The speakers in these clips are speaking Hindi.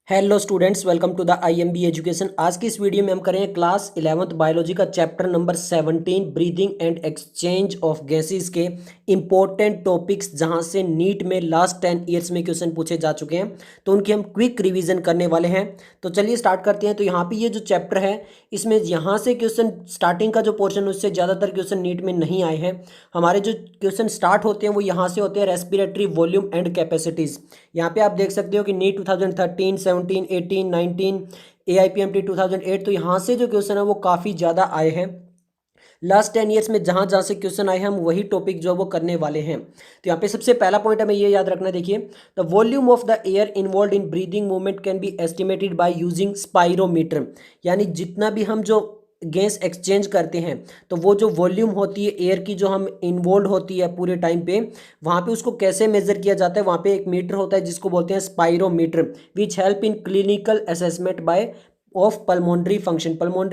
Hello students, welcome to the IMB education. आज की इस वीडियो में हम करेंगे क्लास 11th बायोलॉजी का chapter number 17 breathing and exchange of gases के इंपॉर्टेंट टॉपिक्स, जहां से नीट में लास्ट 10 ईयर्स में क्वेश्चन पूछे जा चुके हैं, तो उनकी हम क्विक रिवीजन करने वाले हैं। तो चलिए स्टार्ट करते हैं। तो यहाँ पे ये जो चैप्टर है, इसमें यहाँ से क्वेश्चन स्टार्टिंग का जो पोर्शन है उससे ज़्यादातर क्वेश्चन नीट में नहीं आए हैं। हमारे जो क्वेश्चन स्टार्ट होते हैं वो यहाँ से होते हैं, रेस्पिरेटरी वॉल्यूम एंड कैपेसिटीज़। यहाँ पे आप देख सकते हो कि नीट 2013, 17, 18, 19, AIPMT 2008, तो यहाँ से जो क्वेश्चन है वो काफ़ी ज़्यादा आए हैं। लास्ट 10 ईयर्स में जहाँ जहाँ से क्वेश्चन आए हैं, हम वही टॉपिक जो वो करने वाले हैं। तो यहाँ पे सबसे पहला पॉइंट हमें ये याद रखना, देखिए, the volume of the air involve in breathing movement can be estimated by using spirometer. यानी जितना भी हम जो गैस एक्सचेंज करते हैं, तो वो जो वॉल्यूम होती है एयर की, जो हम इन्वॉल्व होती है पूरे टाइम पे, वहाँ पे उसको कैसे मेजर किया जाता है। वहाँ पे एक मीटर होता है जिसको बोलते हैं spirometer, which help in clinical assessment bye of pulmonary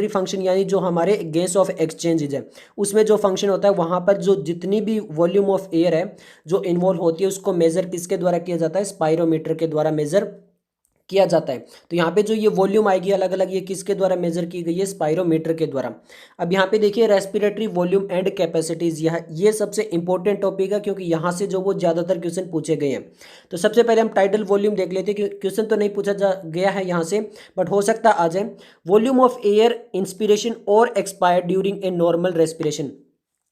function यानी जो हमारे गैस ऑफ एक्सचेंजेज है, उसमें जो फंक्शन होता है, वहाँ पर जो जितनी भी वॉल्यूम ऑफ एयर है जो इन्वॉल्व होती है, उसको मेजर किसके द्वारा किया जाता है, स्पाइरोमीटर के द्वारा मेजर किया जाता है। तो यहाँ पे जो ये वॉल्यूम आएगी अलग अलग, ये किसके द्वारा मेजर की गई है, स्पाइरोमीटर के द्वारा। अब यहाँ पे देखिए रेस्पिरेटरी वॉल्यूम एंड कैपेसिटीज, ये सबसे इंपॉर्टेंट टॉपिक है, क्योंकि यहाँ से जो वो ज़्यादातर क्वेश्चन पूछे गए हैं। तो सबसे पहले हम टाइडल वॉल्यूम देख लेते हैं। क्वेश्चन तो नहीं पूछा गया है यहाँ से, बट हो सकता आ जाए। वॉल्यूम ऑफ एयर इंस्पिरेशन और expire during a normal respiration,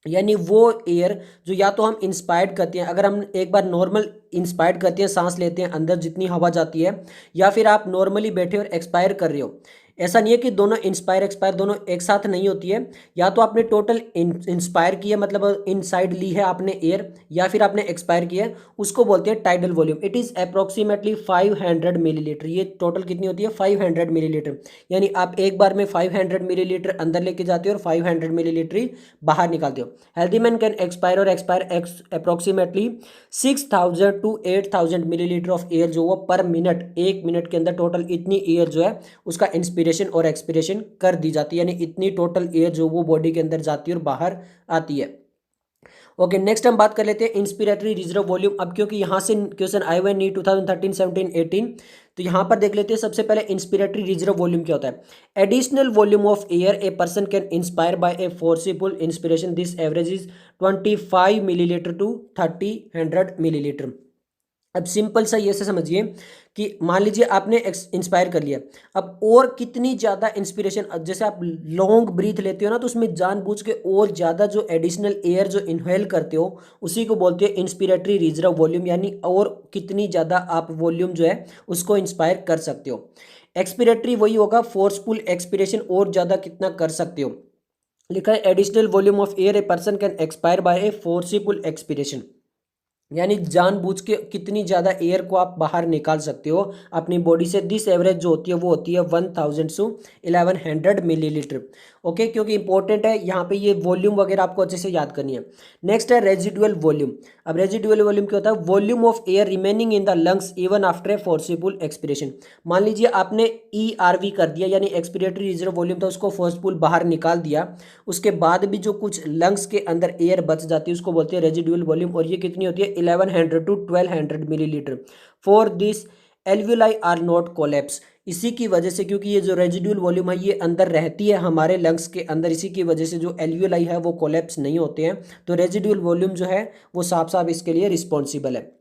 यानी वो एयर जो या तो हम इंस्पायर्ड करते हैं, अगर हम एक बार नॉर्मल इंस्पायर्ड करते हैं, सांस लेते हैं, अंदर जितनी हवा जाती है, या फिर आप नॉर्मली बैठे और एक्सपायर कर रहे हो। ऐसा नहीं है कि दोनों इंस्पायर एक्सपायर दोनों एक साथ नहीं होती है। या तो आपने टोटल इंस्पायर किया, मतलब इनसाइड ली है आपने एयर, या फिर आपने एक्सपायर किया, उसको बोलते हैं tidal volume. It is approximately 500 millilitre. ये टोटल कितनी होती है, 500 मिलीलीटर। यानी आप एक बार में 500 मिलीलीटर अंदर लेके जाते हो और 500 मिलीलीटर ही बाहर निकालते हो। हेल्दी मैन कैन एक्सपायर और expire approximately 6000 to 8000 millilitre of air, जो वो पर मिनट, एक मिनट के अंदर टोटल इतनी एयर जो है उसका इंस्पिरेशन और एक्सपिरेशन कर दी जाती है। यानी इतनी टोटल एयर जो वो बॉडी के अंदर जाती है और बाहर आती है। ओके, नेक्स्ट हम बात कर लेते हैं इंस्पिरेटरी रिजर्व वॉल्यूम। अब क्योंकि यहाँ से क्वेश्चन आए हुए हैं नीट 2013, 17, 18, तो यहाँ पर देख लेते हैं। सबसे पहले इंस्पिरेटरी रिजर्व वॉल्यूम क्या होता है। Additional volume of air a person can inspire by a forcible inspiration, this average is 25 millilitre to 30 millilitre. अब सिंपल सा ये से समझिए कि मान लीजिए आपने इंस्पायर कर लिया, अब और कितनी ज़्यादा इंस्पिरेशन, जैसे आप लॉन्ग ब्रीथ लेते हो ना, तो उसमें जानबूझ के और ज़्यादा जो एडिशनल एयर जो इनहेल करते हो, उसी को बोलते हैं इंस्पिरेटरी रिजर्व वॉल्यूम। यानी और कितनी ज़्यादा आप वॉल्यूम जो है उसको इंस्पायर कर सकते हो। एक्सपिरेटरी वही होगा, फोर्सफुल एक्सपिरेशन, और ज़्यादा कितना कर सकते हो। लिखा है additional volume of air a person can expire by a forcible expiration, यानी जानबूझ के कितनी ज़्यादा एयर को आप बाहर निकाल सकते हो अपनी बॉडी से। दिस एवरेज जो होती है वो होती है 1000 से 1100 मिलीलीटर। ओके, क्योंकि इंपॉर्टेंट है यहाँ पे ये वॉल्यूम वगैरह आपको अच्छे से याद करनी है। नेक्स्ट है रेजिडुअल वॉल्यूम। अब रेजिडुअल वॉल्यूम क्या होता है, volume of air remaining in the lungs even after a forcible expiration. मान लीजिए आपने ERV कर दिया, यानी एक्सपिरेटरी रिजर्व वॉल्यूम था, उसको फोर्सफुल बाहर निकाल दिया, उसके बाद भी जो कुछ लंग्स के अंदर एयर बच जाती है उसको बोलते हैं रेजिडुअल वॉल्यूम, और ये कितनी होती है 1100 to 1200 millilitre. For this alveoli are not collapse. इसी की वजह से, क्योंकि ये जो रेजिडुअल वॉल्यूम है ये अंदर रहती है हमारे लंग्स के अंदर, इसी की वजह से जो एल्वियोलाई है वो कोलैप्स नहीं होते हैं। तो रेजिडुअल वॉल्यूम जो है वो साफ साफ इसके लिए रिस्पॉन्सिबल है।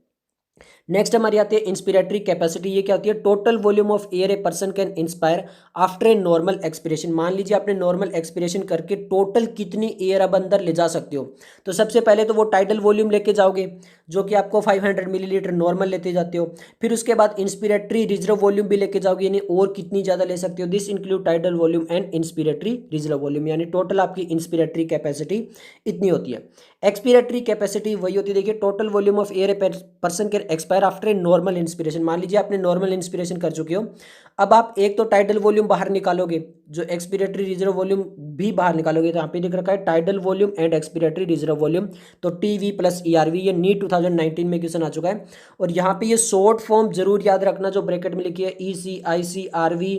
नेक्स्ट हमारी आती है इंस्पिरेटरी कैपेसिटी। ये क्या होती है, total volume of air a person can inspire after a normal expiration. मान लीजिए आपने नॉर्मल एक्सपिरेशन करके टोटल कितनी एयर अब अंदर ले जा सकते हो। तो सबसे पहले तो वो टाइडल वॉल्यूम लेके जाओगे, जो कि आपको 500 मिलीलीटर नॉर्मल लेते जाते हो। फिर उसके बाद इंस्पिरेटरी रिजर्व वॉल्यूम भी लेके जाओगे, यानी और कितनी ज़्यादा ले सकते हो। This include tidal volume and inspiratory reserve volume, यानी टोटल आपकी इंस्पिरेटरी कैपेसिटी इतनी होती है। एक्सपिरेटरी कैपेसिटी वही होती है, देखिए, total volume of air a person can expire after a normal inspiration. मान लीजिए आपने नॉर्मल इंस्पिरेशन कर चुके हो, अब आप एक तो टाइडल वॉल्यूम बाहर निकालोगे, जो एक्सपिरेटरी रिजर्व वॉल्यूम भी बाहर निकालोगे। तो यहाँ पे दिख रखा है tidal volume and expiratory reserve volume, तो TV प्लस ERV, ये नीट 2019 में क्वेश्चन आ चुका है। और यहाँ पे ये शॉर्ट फॉर्म जरूर याद रखना जो ब्रैकेट में लिखी है, EC, IC, RV,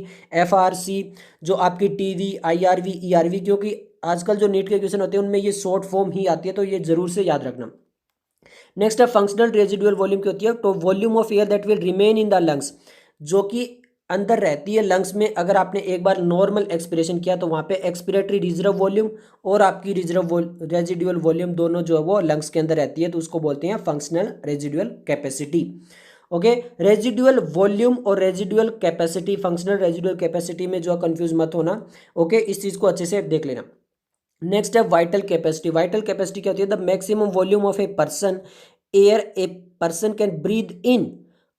FRC, जो आपकी TV, IRV, ERV, क्योंकि आजकल जो नीट के क्वेश्चन होते हैं उनमें ये शॉर्ट फॉर्म ही आती है, तो ये जरूर से याद रखना। नेक्स्ट है फंक्शनल रेजिडुअल वॉल्यूम की होती है, तो volume of air that will remain in the lungs, जो कि अंदर रहती है लंग्स में। अगर आपने एक बार नॉर्मल एक्सपिरेशन किया तो वहाँ पे एक्सपिरेटरी रिजर्व वॉल्यूम और आपकी रेजिडुअल वॉल्यूम दोनों जो है वो लंग्स के अंदर रहती है, तो उसको बोलते हैं functional residual capacity. Okay, residual volume और residual capacity, functional residual capacity में जो कंफ्यूज मत होना। ओके, इस चीज़ को अच्छे से देख लेना। नेक्स्ट है वाइटल कैपेसिटी। वाइटल कैपेसिटी क्या होती है? The maximum volume of a person air a person can breathe in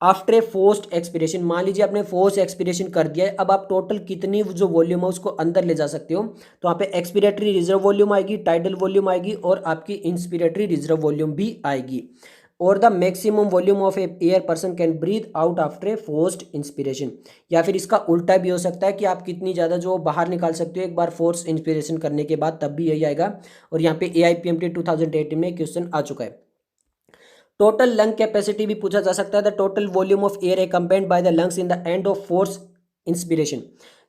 after a forced expiration. मान लीजिए आपने फोर्स एक्सपिरेशन कर दिया है, अब आप टोटल कितनी जो वॉल्यूम है उसको अंदर ले जा सकते हो, तो वहाँ पे एक्सपिरेटरी रिजर्व वॉल्यूम आएगी, टाइडल वॉल्यूम आएगी और आपकी इंस्पिरेटरी रिजर्व वॉल्यूम भी आएगी। और the maximum volume of a air person can breathe out after a forced inspiration. या फिर इसका उल्टा भी हो सकता है कि आप कितनी ज़्यादा जो बाहर निकाल सकते हो एक बार फोर्स इंस्पिरेशन करने के बाद, तब भी यही आएगा। और यहाँ पे AIPMT 2018 में क्वेश्चन आ चुका है। टोटल लंग कैपेसिटी भी पूछा जा सकता है। The total volume of air combined by the lungs in the end of force inspiration.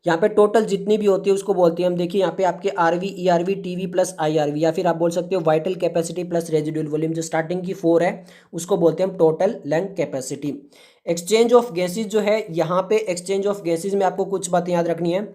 यहाँ पे टोटल जितनी भी होती है उसको बोलते हैं हम, देखिए यहाँ पे आपके RV ERV TV plus IRV, या फिर आप बोल सकते हो vital capacity plus residual volume, जो स्टार्टिंग की 4 है उसको बोलते हैं हम total lung capacity. Exchange of gases जो है, यहाँ पे एक्सचेंज ऑफ गैसेज में आपको कुछ बातें याद रखनी है।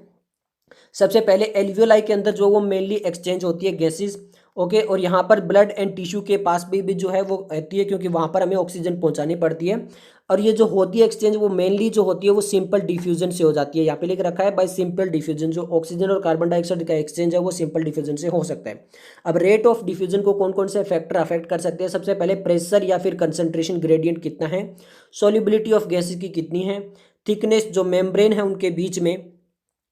सबसे पहले एल्वियोलाई के अंदर जो वो मेनली एक्सचेंज होती है गैसेज। ओके, और यहाँ पर ब्लड एंड टिश्यू के पास भी जो है वो रहती है, क्योंकि वहाँ पर हमें ऑक्सीजन पहुँचानी पड़ती है। और ये जो होती है एक्सचेंज, वो मेनली जो होती है वो सिंपल डिफ्यूजन से हो जाती है। यहाँ पे लिख रखा है बाय सिंपल डिफ्यूजन, जो ऑक्सीजन और कार्बन डाइऑक्साइड का एक्सचेंज है वो सिंपल डिफ्यूजन से हो सकता है। अब रेट ऑफ डिफ्यूजन को कौन कौन से फैक्टर अफेक्ट कर सकते हैं? सबसे पहले प्रेशर या फिर कंसंट्रेशन ग्रेडियंट कितना है, सॉल्युबिलिटी ऑफ गैसेज की कितनी है, थिकनेस जो मेम्ब्रेन है उनके बीच में,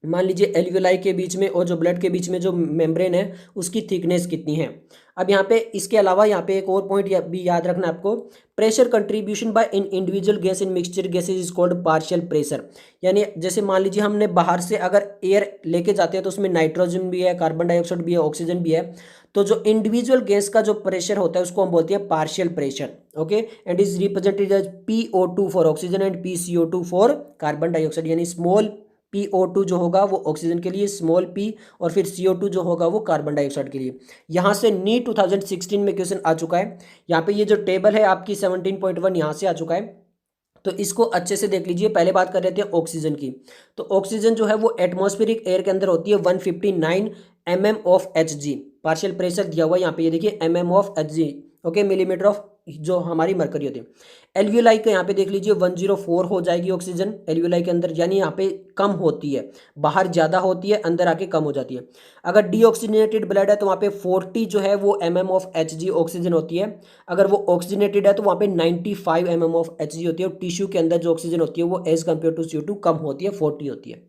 मान लीजिए एल्वियोलाई के बीच में और जो ब्लड के बीच में जो मेम्ब्रेन है उसकी थिकनेस कितनी है। अब यहाँ पे इसके अलावा यहाँ पे एक और पॉइंट भी याद रखना आपको, pressure contribution by in individual gas in mixture gases is called partial pressure. यानी जैसे मान लीजिए हमने बाहर से अगर एयर लेके जाते हैं तो उसमें नाइट्रोजन भी है, कार्बन डाइऑक्साइड भी है, ऑक्सीजन भी है, तो जो इंडिविजुअल गैस का जो प्रेशर होता है उसको हम बोलते हैं partial pressure. Okay, and is represented as PO2 for oxygen and PCO2 for carbon dioxide. यानी स्मॉल PO2 जो होगा वो ऑक्सीजन के लिए, स्मॉल p, और फिर CO2 जो होगा वो कार्बन डाइऑक्साइड के लिए। यहाँ से नीट 2016 में क्वेश्चन आ चुका है। यहाँ पे ये जो टेबल है आपकी 17.1 यहाँ से आ चुका है, तो इसको अच्छे से देख लीजिए। पहले बात कर लेते हैं ऑक्सीजन की। तो ऑक्सीजन जो है वो एटमॉस्फेरिक एयर के अंदर होती है 159 mm of Hg। Partial pressure दिया हुआ है यहाँ पे, ये देखिए mm of Hg। Okay, millimetre of जो हमारी मरकरी होती है। एल्वियोलाई का यहाँ पे देख लीजिए 104 हो जाएगी ऑक्सीजन एल्वियोलाई के अंदर, यानी यहाँ पे कम होती है, बाहर ज़्यादा होती है, अंदर आके कम हो जाती है। अगर डीऑक्सीजनेटेड ब्लड है तो वहाँ पे 40 जो है वो mm ऑफ Hg ऑक्सीजन होती है। अगर वो ऑक्सीजनेटेड है तो वहाँ पे 95 mm ऑफ Hg होती है। और टिश्यू के अंदर जो ऑक्सीजन होती है वो एज कम्पेयर टू CO2 कम होती है, 40 होती है।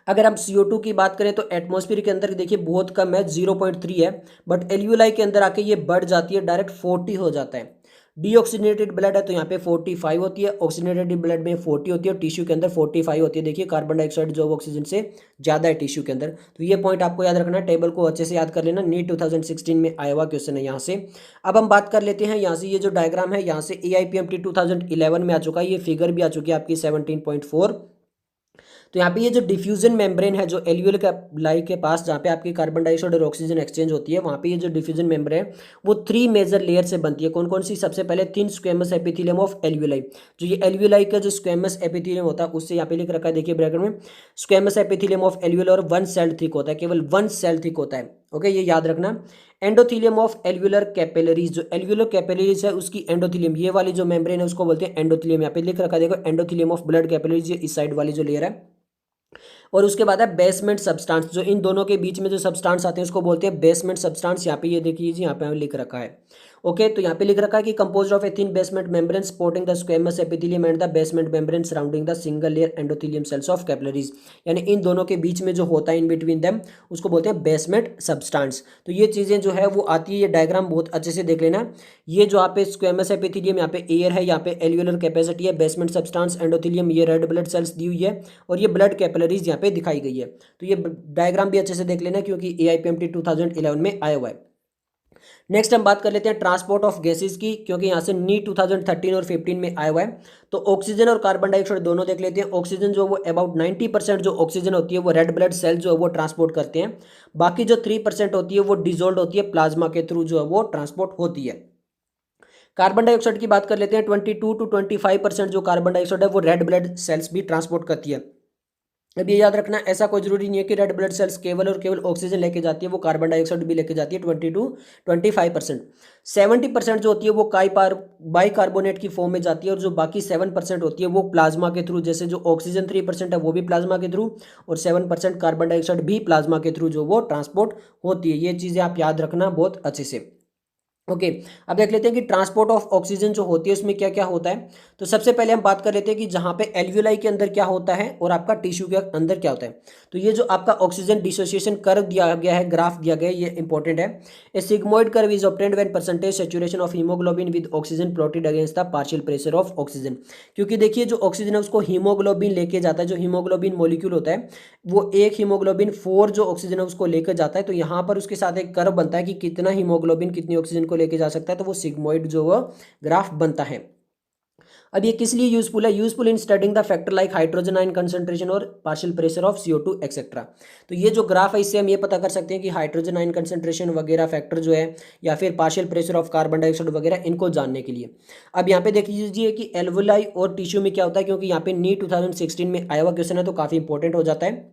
अगर हम CO2 की बात करें तो एटमॉस्फेयर के अंदर देखिए बहुत कम है, 0.3 है, बट एल्वियोलाई के अंदर आके ये बढ़ जाती है, डायरेक्ट 40 हो जाता है। डीऑक्सीजनेटेड ब्लड है तो यहाँ पे 45 होती है, ऑक्सीजनेटेड ब्लड में 40 होती है, और टिश्यू के अंदर 45 होती है। देखिए कार्बन डाइऑक्साइड जो ऑक्सीजन से ज़्यादा है टिश्यू के अंदर। तो ये पॉइंट आपको याद रखना है, टेबल को अच्छे से याद कर लेना, नीट 2016 में आया हुआ क्वेश्चन है यहाँ से। अब हम बात कर लेते हैं यहाँ से, ये जो डायग्राम है यहाँ से AIPMT 2011 में आ चुका है, ये फिगर भी आ चुकी है आपकी 17.4। तो यहाँ पे ये जो डिफ्यूजन मेम्ब्रेन है जो एल्वियोलाई के पास, जहाँ पे आपकी कार्बन डाइऑक्साइड और ऑक्सीजन एक्सचेंज होती है, वहाँ पे ये जो डिफ्यूजन मेम्ब्रेन है वो 3 मेजर लेयर से बनती है। कौन कौन सी? सबसे पहले thin squamous epithelium of alveoli. जो ये एल्वियोलाई का जो स्क्वेमस एपिथेलियम होता है उससे यहाँ पे लिख रखा है, देखिए ब्रैकेट में, स्क्वेमस एपिथेलियम ऑफ एल्वियोलाई, और 1 सेल थिक होता है, केवल 1 सेल थिक होता है। ओके, ये याद रखना। एंडोथीलियम ऑफ एल्वियोलर कैपिलरीज, जो एल्वियोलर कैपिलरीज है उसकी एंडोथीलियम, ये वाली जो मेम्ब्रेन है उसको बोलते हैं एंडोथीलियम। यहाँ पे लिख रखा है देखो, एंडोथीलियम ऑफ ब्लड कैपिलरीज, ये इस साइड वाली जो लेयर है। और उसके बाद है बेसमेंट सब्सटेंस, जो इन दोनों के बीच में जो सब्सटेंस आते हैं उसको बोलते हैं बेसमेंट सब्सटेंस। यहाँ पे ये देखिए जी, यहाँ पे लिख रखा है। ओके, तो यहाँ पे लिख रखा है कि composed of a thin basement membrane supporting the squamous epithelium and the basement membrane surrounding the single layer endothelium cells of capillaries. यानी इन दोनों के बीच में जो होता है इन बिटवीन देम उसको बोलते हैं बेसमेंट सब्सटेंस। तो ये चीज़ें जो है वो आती है, ये डायग्राम बहुत अच्छे से देख लेना। ये जो आप स्क्वेमस एपिथेलियम, यहाँ पे एयर है, यहाँ पे एल्वियोलर कैपेसिटी है, बेसमेंट सब्सटेंस एंडोथेलियम, ये रेड ब्लड सेल्स दी हुई है, और ये ब्लड कैपिलरीज यहाँ पे दिखाई गई है। तो ये डायग्राम भी अच्छे से देख लेना क्योंकि AIPMT 2011 में आया हुआ है। नेक्स्ट हम बात कर लेते हैं ट्रांसपोर्ट ऑफ गैसेस की, क्योंकि यहाँ से नीट 2013 और 15 में आया हुआ है। तो ऑक्सीजन और कार्बन डाइऑक्साइड दोनों देख लेते हैं। ऑक्सीजन जो वो अबाउट 90% जो ऑक्सीजन होती है वो रेड ब्लड सेल जो है वो ट्रांसपोर्ट करते हैं। बाकी जो 3% होती है वो डिजोल्व होती है, प्लाज्मा के थ्रू जो है वो ट्रांसपोर्ट होती है। कार्बन डाइऑक्साइड की बात कर लेते हैं। 22 to 25% जो कार्बन डाइऑक्साइड है वो रेड ब्लड सेल्स भी ट्रांसपोर्ट करती है। अब ये याद रखना, ऐसा कोई जरूरी नहीं है कि रेड ब्लड सेल्स केवल और केवल ऑक्सीजन लेके जाती है, वो कार्बन डाइऑक्साइड भी लेके जाती है 20 to 25%। 70% जो होती है वो बाइकार्बोनेट की फॉर्म में जाती है, और जो बाकी 7% होती है वो प्लाज्मा के थ्रू, जैसे जो ऑक्सीजन 3% है वो भी प्लाज्मा के थ्रू, और 7% कार्बन डाइऑक्साइड भी प्लाज्मा के थ्रू जो वो ट्रांसपोर्ट होती है। ये चीज़ें आप याद रखना बहुत अच्छे से। ओके, अब देख लेते हैं कि ट्रांसपोर्ट ऑफ ऑक्सीजन जो होती है उसमें क्या क्या होता है। तो सबसे पहले हम बात कर लेते हैं कि जहाँ पे एल्वियोलाई के अंदर क्या होता है और आपका टिश्यू के अंदर क्या होता है। तो ये जो आपका ऑक्सीजन डिसोसिएशन कर्व दिया गया है, ग्राफ दिया गया है, ये इंपॉर्टेंट है। A sigmoid curve is obtained when percentage saturation of haemoglobin with oxygen plotted against the partial pressure of oxygen. क्योंकि देखिए जो ऑक्सीजन है उसको हीमोग्लोबिन लेके जाता है, जो हीमोग्लोबिन मॉलिक्यूल होता है वो एक हीमोग्लोबिन 4 जो ऑक्सीजन है उसको लेकर जाता है। तो यहाँ पर उसके साथ एक कर्व बनता है कि कितना हीमोग्लोबिन कितनी ऑक्सीजन को लेके जा सकता है, तो वो सिग्मोइड जो वो ग्राफ बनता है। अब ये किस लिए यूजफुल है? Useful in studying the factor like hydrogen ion concentration और partial pressure of CO2 etcetera. तो ये जो ग्राफ है इससे हम ये पता कर सकते हैं कि हाइड्रोजन आयन कंसंट्रेशन वगैरह फैक्टर जो है, या फिर partial pressure of carbon dioxide वगैरह, इनको जानने के लिए। अब यहाँ पे देख लीजिए कि एल्वोलाई और टिश्यू में क्या होता है, क्योंकि यहाँ पे नीट 2016 में आया हुआ क्वेश्चन है तो काफी इंपॉर्टेंट हो जाता है।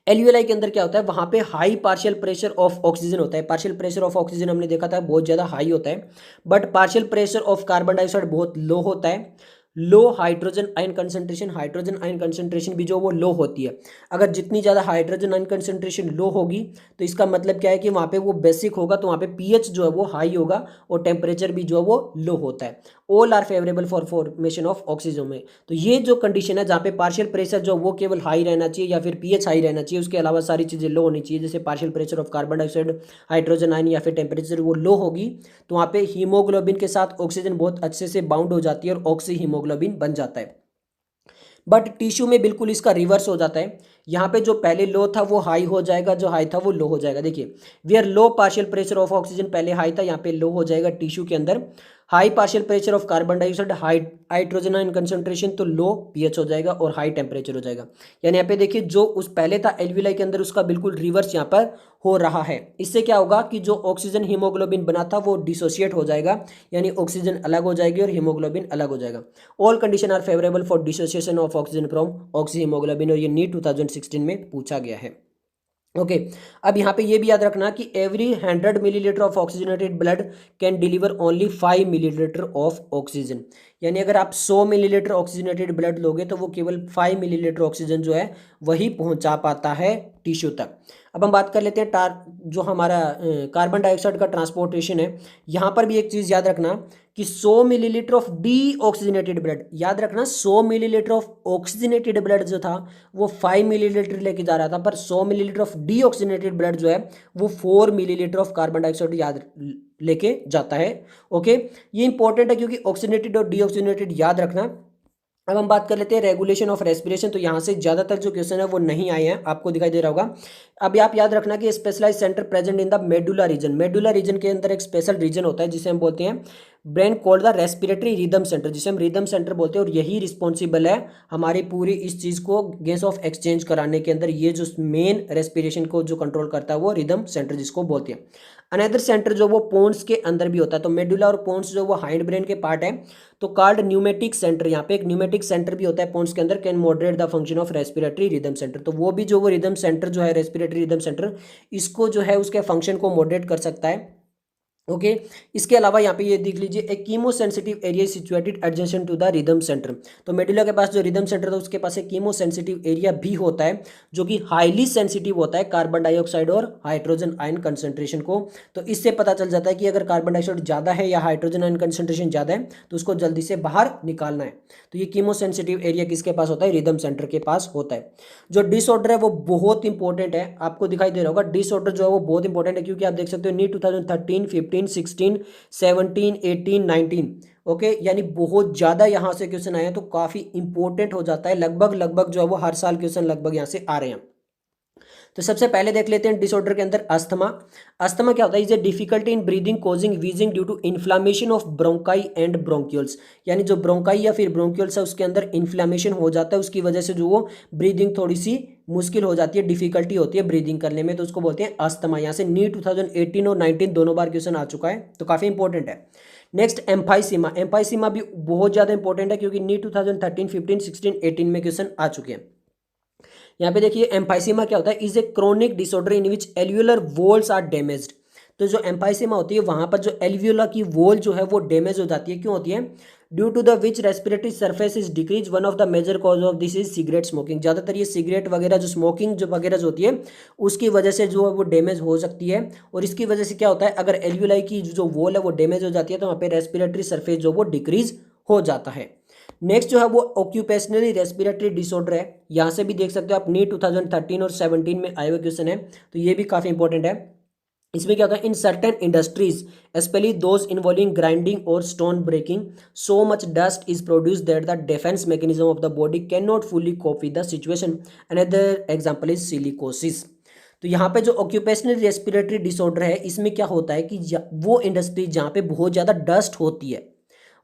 एल्वियोलाई के अंदर क्या होता है, वहां पे high partial pressure of oxygen होता है। पार्शियल प्रेशर ऑफ ऑक्सीजन हमने देखा था बहुत ज्यादा हाई होता है, but partial pressure of carbon dioxide बहुत लो होता है। Low hydrogen ion concentration, hydrogen ion concentration भी जो वो लो होती है। अगर जितनी ज़्यादा हाइड्रोजन आयन कंसंट्रेशन लो होगी तो इसका मतलब क्या है कि वहाँ पे वो बेसिक होगा, तो वहाँ पे पीएच जो है वो हाई होगा और टेम्परेचर भी जो है वो लो होता है। All are favourable for formation of oxygen में। तो ये जो कंडीशन है जहाँ पे पार्शियल प्रेशर जो वो केवल हाई रहना चाहिए या फिर पीएच हाई रहना चाहिए, उसके अलावा सारी चीज़ें लो होनी चाहिए, जैसे partial pressure of carbon dioxide, hydrogen ion या फिर टेम्परेचर वो लो होगी, तो वहाँ पे हीमोग्लोबिन के साथ ऑक्सीजन बहुत अच्छे से बाउंड हो जाती है और ऑक्सी हीमोग्लोबिन बन जाता है। बट टिश्यू में बिल्कुल इसका रिवर्स हो जाता है। यहाँ पे जो पहले लो था वो हाई हो जाएगा, जो हाई था वो लो हो जाएगा। देखिए where low partial pressure of oxygen पहले हाई था, यहाँ पे लो हो जाएगा टिश्यू के अंदर। High partial pressure of carbon dioxide, high hydrogen ion concentration, तो लो पीएच हो जाएगा और हाई टेम्परेचर हो जाएगा। यानी यहाँ पे देखिए जो उस पहले था एल्वियोलाई के अंदर उसका बिल्कुल रिवर्स यहाँ पर हो रहा है। इससे क्या होगा कि जो ऑक्सीजन हीमोग्लोबिन बना था वो डिसोसिएट हो जाएगा, यानी ऑक्सीजन अलग हो जाएगी और हीमोग्लोबिन अलग हो जाएगा। All condition are favourable for dissociation of oxygen from oxy haemoglobin, और ये नीट 2016 में पूछा गया है। ओके, अब यहाँ पे ये भी याद रखना कि every 100 millilitre of oxygenated blood can deliver only 5 millilitre of oxygen. यानी अगर आप 100 मिलीलीटर ऑक्सीजनेटेड ब्लड लोगे तो वो केवल 5 मिलीलीटर ऑक्सीजन जो है वही पहुंचा पाता है टिश्यू तक। अब हम बात कर लेते हैं जो हमारा कार्बन डाइऑक्साइड का ट्रांसपोर्टेशन है। यहाँ पर भी एक चीज़ याद रखना कि 100 millilitre of D oxygenated blood, याद रखना 100 मिलीलीटर ऑफ ऑक्सीजनेटेड ब्लड जो था वो 5 मिलीलीटर लेके जा रहा था, पर 100 millilitre of D oxygenated blood जो है वो 4 मिलीलीटर ऑफ कार्बन डाइऑक्साइड याद लेके जाता है। ओके, ये इंपॉर्टेंट है क्योंकि ऑक्सीजनेटेड और डीऑक्सीजनेटेड याद रखना। अब हम बात कर लेते हैं रेगुलेशन ऑफ रेस्पिरेशन। तो यहाँ से ज़्यादातर जो क्वेश्चन है वो नहीं आए हैं, आपको दिखाई दे रहा होगा। अब आप याद रखना कि specialise centre present in the medulla region. Medulla region के अंदर एक स्पेशल रीजन होता है जिसे हम बोलते हैं brain called the respiratory rhythm centre, जिसे हम रिदम सेंटर बोलते हैं, और यही रिस्पॉन्सिबल है हमारी पूरी इस चीज़ को गैस ऑफ एक्सचेंज कराने के अंदर। ये जो मेन रेस्पिरेशन को जो कंट्रोल करता है वो रिदम सेंटर जिसको बोलते हैं। अनदर सेंटर जो वो पोन्स के अंदर भी होता है। तो मेडुला और पोन्स जो वो हाइंड ब्रेन के पार्ट है, तो कॉल्ड न्यूमेटिक सेंटर, यहाँ पे एक न्यूमेटिक सेंटर भी होता है पोन्स के अंदर, can moderate the function of respiratory rhythm centre. तो वो भी जो वो रिदम सेंटर जो है रेस्पिरेटरी रिदम सेंटर, इसको जो है उसके फंक्शन को मॉडरेट कर सकता है। ओके, इसके अलावा यहाँ पे ये देख लीजिए एक chemo sensitive area situated adjacent to the rhythm centre. तो मेडुला के पास जो रिदम सेंटर था उसके पास एक कीमो सेंसिटिव एरिया भी होता है जो कि हाईली सेंसिटिव होता है कार्बन डाइऑक्साइड और हाइड्रोजन आयन कंसंट्रेशन को। तो इससे पता चल जाता है कि अगर कार्बन डाइऑक्साइड ज़्यादा है या हाइड्रोजन आयन कंसंट्रेशन ज़्यादा है तो उसको जल्दी से बाहर निकालना है। तो ये कीमो सेंसिटिव एरिया किसके पास होता है? रिदम सेंटर के पास होता है। जो डिसऑर्डर है वो बहुत इंपॉर्टेंट है, आपको दिखाई दे रहा होगा। डिसऑर्डर जो है वो बहुत इंपॉर्टेंट है क्योंकि आप देख सकते हो नीट 2013, 15, 16, 17, 18, 19, ओके, यानी बहुत ज़्यादा यहाँ से क्वेश्चन आए हैं, तो काफ़ी इंपॉर्टेंट हो जाता है। लगभग जो है वो हर साल क्वेश्चन लगभग यहाँ से आ रहे हैं। तो सबसे पहले देख लेते हैं डिसऑर्डर के अंदर अस्थमा। अस्थमा क्या होता है? Is a difficulty in breathing causing wheezing due to inflammation of bronchi and bronchioles. यानी जो ब्रोंकाई या फिर ब्रोंक्यूल्स है उसके अंदर इन्फ्लामेशन हो जाता है, उसकी वजह से जो वो ब्रीदिंग थोड़ी सी मुश्किल हो जाती है, डिफिकल्टी होती है ब्रीदिंग करने में, तो उसको बोलते हैं अस्थमा। यहाँ से नीट 2018 और 19 दोनों बार क्वेश्चन आ चुका है, तो काफ़ी इंपॉर्टेंट है। नेक्स्ट एम्फाइसीमा, एम्फाइसीमा भी बहुत ज़्यादा इंपॉर्टेंट है क्योंकि नीट 2013, 15, 16, 18 में क्वेश्चन आ चुके हैं। यहाँ पे देखिए एम्फाइसीमा क्या होता है, is a chronic disorder in which alveolar walls are damaged. तो जो एम्फाइसीमा होती है वहां पर जो एल्वियोला की वॉल जो है वो डैमेज हो जाती है। क्यों होती है? Due to the which respiratory surface is decrease, one of the major cause of this is cigarette smoking. ज़्यादातर ये सिगरेट वगैरह जो स्मोकिंग जो वगैरह जो होती है उसकी वजह से जो है वो डैमेज हो सकती है। और इसकी वजह से क्या होता है, अगर एल्वियोलाई की जो वॉल है वो डैमेज हो जाती है तो वहाँ पे रेस्पिरेटरी सर्फेस जो वो डिक्रीज हो जाता है। नेक्स्ट जो है वो ऑक्यूपेशनली रेस्पिरेटरी डिसऑर्डर है। यहाँ से भी देख सकते हो आप, नीट 2013 और 17 में आए हुए क्वेश्चन है, तो ये भी काफ़ी इंपॉर्टेंट है। इसमें क्या होता है, in certain industries especially those involving grinding और stone breaking so much dust is produce that the defence mechanism of the body can not fully cope with the situation. Another example is silicosis. तो यहाँ पे जो ऑक्यूपेशनल रेस्पिरेटरी डिसऑर्डर है इसमें क्या होता है कि वो इंडस्ट्री जहाँ पे बहुत ज़्यादा डस्ट होती है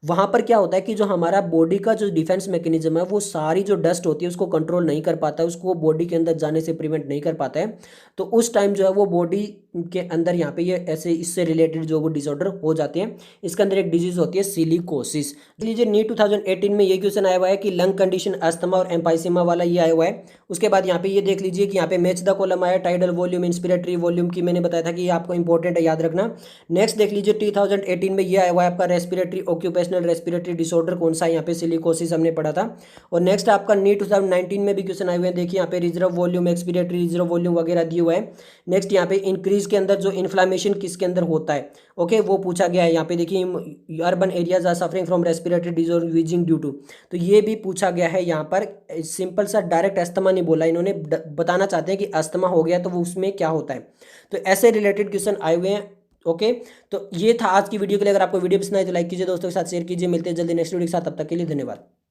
वहाँ पर क्या होता है कि जो हमारा बॉडी का जो डिफेंस मैकेनिज्म है वो सारी जो डस्ट होती है उसको कंट्रोल नहीं कर पाता है, उसको बॉडी के अंदर जाने से प्रिवेंट नहीं कर पाता है। तो उस टाइम जो है वो बॉडी के अंदर यहाँ पे ये ऐसे इससे रिलेटेड जो वो डिसऑर्डर हो जाते हैं। इसके अंदर एक डिजीज होती है सिलिकोसिस। लीजिए नीट 2018 में ये क्वेश्चन आया हुआ है कि लंग कंडीशन, अस्थमा और एम्फाइसीमा वाला ये आया हुआ है। उसके बाद यहाँ पे ये देख लीजिए कि यहाँ पे मैच द कॉलम आया, टाइडल वॉल्यूम, इंस्पिरेटरी वॉल्यूम की मैंने बताया था कि ये आपको इंपॉर्टेंट है, याद रखना। नेक्स्ट देख लीजिए 2018 में ये आया हुआ है आपका रेस्पिरेटरी ऑक्यूपेशनल रेस्पिरेटरी डिसऑर्डर कौन सा है, यहाँ पे सिलिकोसिस हमने पढ़ा था। और नेक्स्ट आपका नीट 2019 में भी क्वेश्चन आए हुए हैं, देखिए यहाँ पे reserve volume, expiratory reserve volume वगैरह दिए हुए हैं। नेक्स्ट यहाँ पे इंक्रीज के अंदर जो इन्फ्लामेशन किसके अंदर होता है, ओके वो पूछा गया है। यहाँ पे देखिए urban areas are suffering from respiratory disorder wheezing due to, तो ये भी पूछा गया है। यहाँ पर सिंपल सा डायरेक्ट अस्थमा नहीं बोला इन्होंने, बताना चाहते हैं कि अस्थमा हो गया तो वो उसमें क्या होता है। तो ऐसे रिलेटेड क्वेश्चन आए हुए हैं। ओके, तो ये था आज की वीडियो के लिए। अगर आपको वीडियो पसंद आई तो लाइक कीजिए, दोस्तों के साथ शेयर कीजिए। मिलते हैं जल्दी नेक्स्ट वीडियो के साथ, तब तक के लिए धन्यवाद।